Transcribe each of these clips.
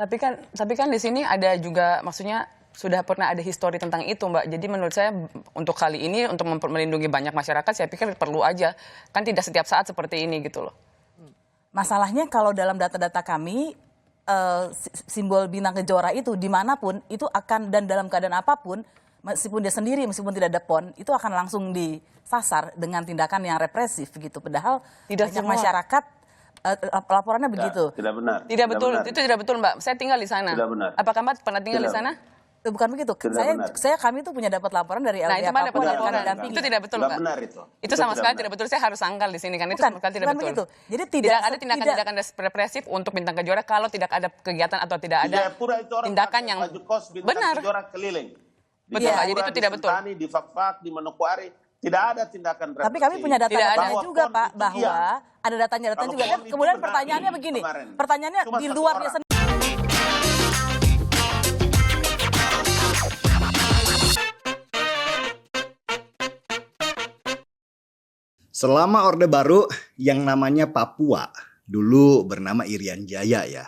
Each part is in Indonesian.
Tapi kan di sini ada juga, maksudnya sudah pernah ada histori tentang itu, Mbak. Jadi menurut saya untuk kali ini untuk melindungi banyak masyarakat, saya pikir perlu aja. Kan tidak setiap saat seperti ini gitu loh. Masalahnya kalau dalam data-data kami simbol bintang kejora itu dimanapun itu akan, dan dalam keadaan apapun, meskipun dia sendiri, meskipun tidak ada PON, itu akan langsung disasar dengan tindakan yang represif gitu. Padahal Tidak banyak semua. masyarakat laporannya begitu. Tidak benar. Tidak betul, benar. itu tidak betul, Mbak. Saya tinggal di sana. Tidak benar. Apakah Mbak pernah tinggal di Tidak. sana? Bukan begitu. Tidak Kami tuh punya dapat laporan dari Nah, LBH itu Mbak dapat Papua dan laporan. kami dampingi. Itu tidak betul, Nggak Mbak. benar itu. Itu sama sekali benar. tidak betul. Saya harus sangkal di sini kan. Itu Bukan, sama sekali tidak bukan betul. begitu. Jadi tidak ada tindakan-tindakan represif untuk bintang kejora kalau tidak ada kegiatan atau tidak Di ada Jayapura itu orang tindakan pakai yang baju kos bintang benar. kejora keliling. Di Betul, Pak. Jayapura, Jadi itu di tidak betul. Sentani, di Fak-Fak, di Manokwari tidak ada tindakan represif. Tapi kami punya data-datanya Bahwa juga, PON Pak, itu bahwa iya. ada datanya Kalau juga. Dan PON itu kemudian benar pertanyaannya begini, kemarin. pertanyaannya Cuma di satu luarnya orang. sendiri. Selama Orde Baru yang namanya Papua, dulu bernama Irian Jaya ya,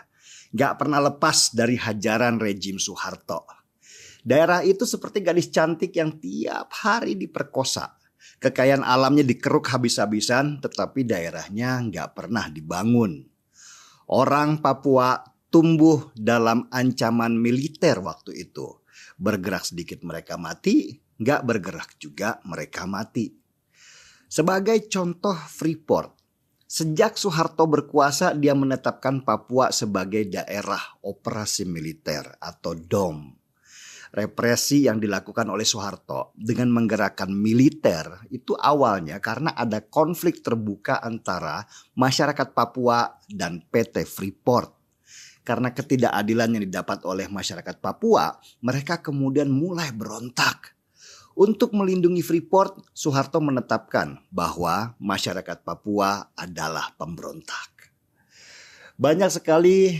gak pernah lepas dari hajaran rejim Soeharto. Daerah itu seperti gadis cantik yang tiap hari diperkosa. Kekayaan alamnya dikeruk habis-habisan, tetapi daerahnya gak pernah dibangun. Orang Papua tumbuh dalam ancaman militer waktu itu. Bergerak sedikit mereka mati, gak bergerak juga mereka mati. Sebagai contoh Freeport, sejak Soeharto berkuasa dia menetapkan Papua sebagai daerah operasi militer atau DOM. Represi yang dilakukan oleh Soeharto dengan menggerakkan militer itu awalnya karena ada konflik terbuka antara masyarakat Papua dan PT Freeport. Karena ketidakadilan yang didapat oleh masyarakat Papua, mereka kemudian mulai berontak. Untuk melindungi Freeport, Soeharto menetapkan bahwa masyarakat Papua adalah pemberontak. Banyak sekali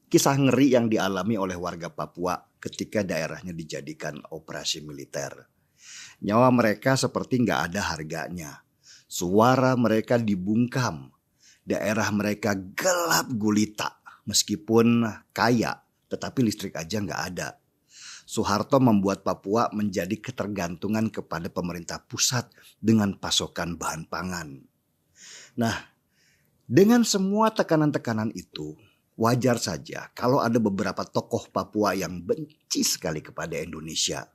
kisah ngeri yang dialami oleh warga Papua ketika daerahnya dijadikan operasi militer. Nyawa mereka seperti nggak ada harganya. Suara mereka dibungkam. Daerah mereka gelap gulita. Meskipun kaya, tetapi listrik aja nggak ada. Soeharto membuat Papua menjadi ketergantungan kepada pemerintah pusat dengan pasokan bahan pangan. Nah, dengan semua tekanan-tekanan itu, wajar saja kalau ada beberapa tokoh Papua yang benci sekali kepada Indonesia.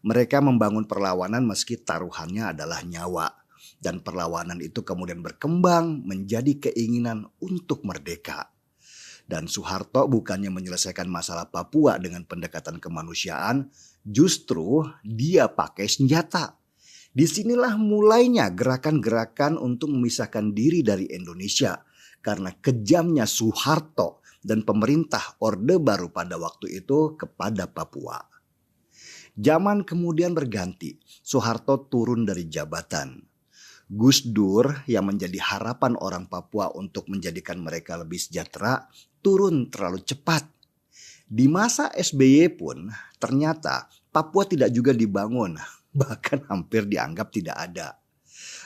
Mereka membangun perlawanan meski taruhannya adalah nyawa. Dan perlawanan itu kemudian berkembang menjadi keinginan untuk merdeka. Dan Soeharto bukannya menyelesaikan masalah Papua dengan pendekatan kemanusiaan, justru dia pakai senjata. Disinilah mulainya gerakan-gerakan untuk memisahkan diri dari Indonesia karena kejamnya Soeharto dan pemerintah Orde Baru pada waktu itu kepada Papua. Zaman kemudian berganti, Soeharto turun dari jabatan. Gus Dur yang menjadi harapan orang Papua untuk menjadikan mereka lebih sejahtera turun terlalu cepat. Di masa SBY pun ternyata Papua tidak juga dibangun, bahkan hampir dianggap tidak ada.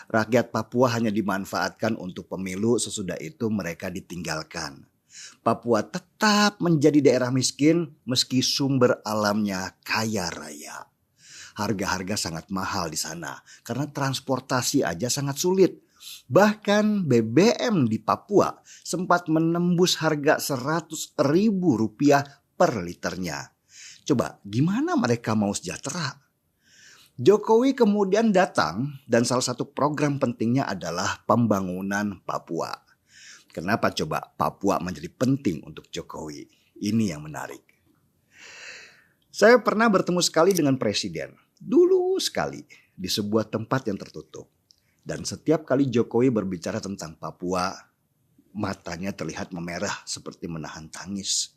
Rakyat Papua hanya dimanfaatkan untuk pemilu, sesudah itu mereka ditinggalkan. Papua tetap menjadi daerah miskin meski sumber alamnya kaya raya. Harga-harga sangat mahal di sana karena transportasi aja sangat sulit. Bahkan BBM di Papua sempat menembus harga Rp100.000 per liternya. Coba gimana mereka mau sejahtera? Jokowi kemudian datang dan salah satu program pentingnya adalah pembangunan Papua. Kenapa coba Papua menjadi penting untuk Jokowi? Ini yang menarik. Saya pernah bertemu sekali dengan presiden. Dulu sekali di sebuah tempat yang tertutup. Dan setiap kali Jokowi berbicara tentang Papua, matanya terlihat memerah seperti menahan tangis.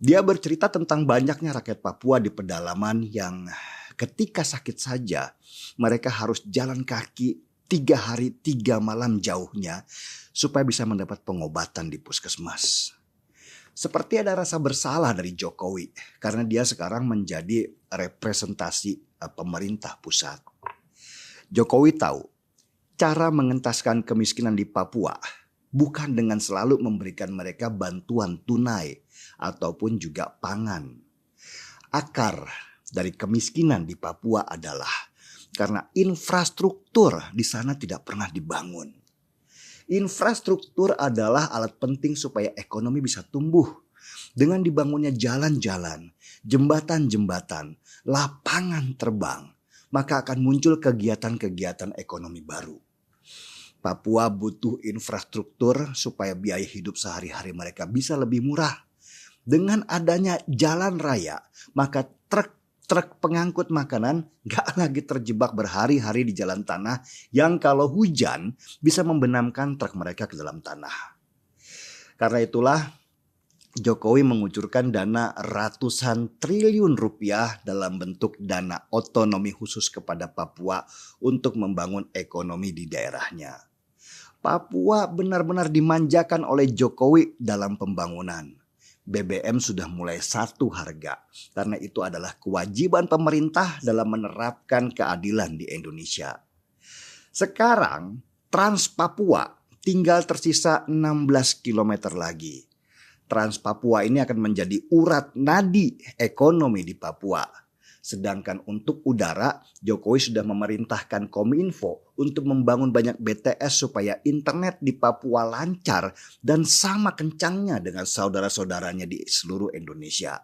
Dia bercerita tentang banyaknya rakyat Papua di pedalaman yang ketika sakit saja mereka harus jalan kaki 3 hari 3 malam jauhnya supaya bisa mendapat pengobatan di puskesmas. Seperti ada rasa bersalah dari Jokowi karena dia sekarang menjadi representasi pemerintah pusat. Jokowi tahu cara mengentaskan kemiskinan di Papua bukan dengan selalu memberikan mereka bantuan tunai ataupun juga pangan. Akar dari kemiskinan di Papua adalah karena infrastruktur di sana tidak pernah dibangun. Infrastruktur adalah alat penting supaya ekonomi bisa tumbuh. Dengan dibangunnya jalan-jalan, jembatan-jembatan, lapangan terbang, maka akan muncul kegiatan-kegiatan ekonomi baru. Papua butuh infrastruktur supaya biaya hidup sehari-hari mereka bisa lebih murah. Dengan adanya jalan raya, maka truk pengangkut makanan gak lagi terjebak berhari-hari di jalan tanah yang kalau hujan bisa membenamkan truk mereka ke dalam tanah. Karena itulah Jokowi mengucurkan dana ratusan triliun rupiah dalam bentuk dana otonomi khusus kepada Papua untuk membangun ekonomi di daerahnya. Papua benar-benar dimanjakan oleh Jokowi dalam pembangunan. BBM sudah mulai satu harga karena itu adalah kewajiban pemerintah dalam menerapkan keadilan di Indonesia. Sekarang Trans Papua tinggal tersisa 16 km lagi. Trans Papua ini akan menjadi urat nadi ekonomi di Papua. Sedangkan untuk udara, Jokowi sudah memerintahkan Kominfo untuk membangun banyak BTS supaya internet di Papua lancar dan sama kencangnya dengan saudara-saudaranya di seluruh Indonesia.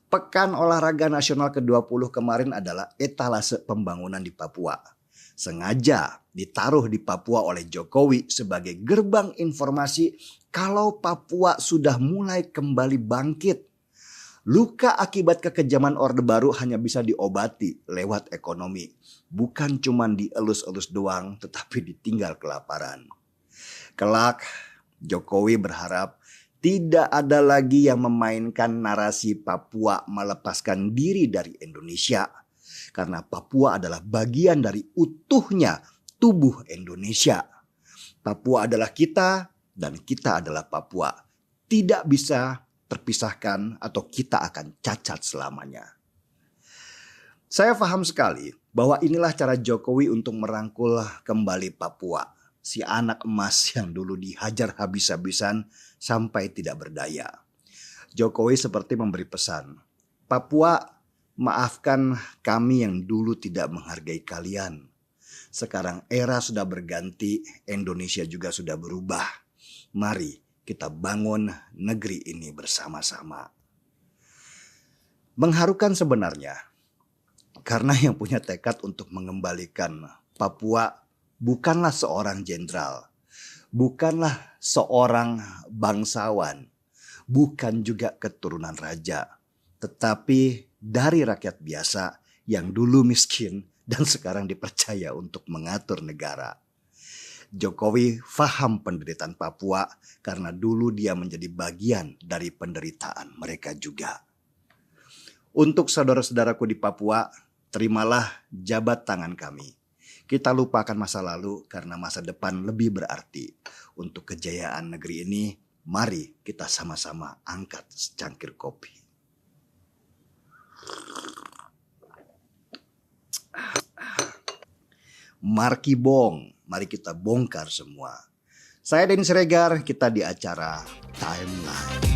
Pekan Olahraga Nasional ke-20 kemarin adalah etalase pembangunan di Papua. Sengaja ditaruh di Papua oleh Jokowi sebagai gerbang informasi kalau Papua sudah mulai kembali bangkit. Luka akibat kekejaman Orde Baru hanya bisa diobati lewat ekonomi. Bukan cuma dielus-elus doang tetapi ditinggal kelaparan. Kelak Jokowi berharap tidak ada lagi yang memainkan narasi Papua melepaskan diri dari Indonesia. Karena Papua adalah bagian dari utuhnya tubuh Indonesia. Papua adalah kita dan kita adalah Papua. Tidak bisa terpisahkan atau kita akan cacat selamanya. Saya paham sekali bahwa inilah cara Jokowi untuk merangkul kembali Papua. Si anak emas yang dulu dihajar habis-habisan sampai tidak berdaya. Jokowi seperti memberi pesan, Papua, maafkan kami yang dulu tidak menghargai kalian. Sekarang era sudah berganti, Indonesia juga sudah berubah. Mari kita bangun negeri ini bersama-sama. Mengharukan sebenarnya, karena yang punya tekad untuk mengembalikan Papua bukanlah seorang jenderal, bukanlah seorang bangsawan, bukan juga keturunan raja, tetapi dari rakyat biasa yang dulu miskin dan sekarang dipercaya untuk mengatur negara. Jokowi faham penderitaan Papua karena dulu dia menjadi bagian dari penderitaan mereka juga. Untuk saudara-saudaraku di Papua, terimalah jabat tangan kami. Kita lupakan masa lalu karena masa depan lebih berarti. Untuk kejayaan negeri ini, mari kita sama-sama angkat secangkir kopi. Marki Bong, mari kita bongkar semua. Saya Denny Siregar, kita di acara Timeline.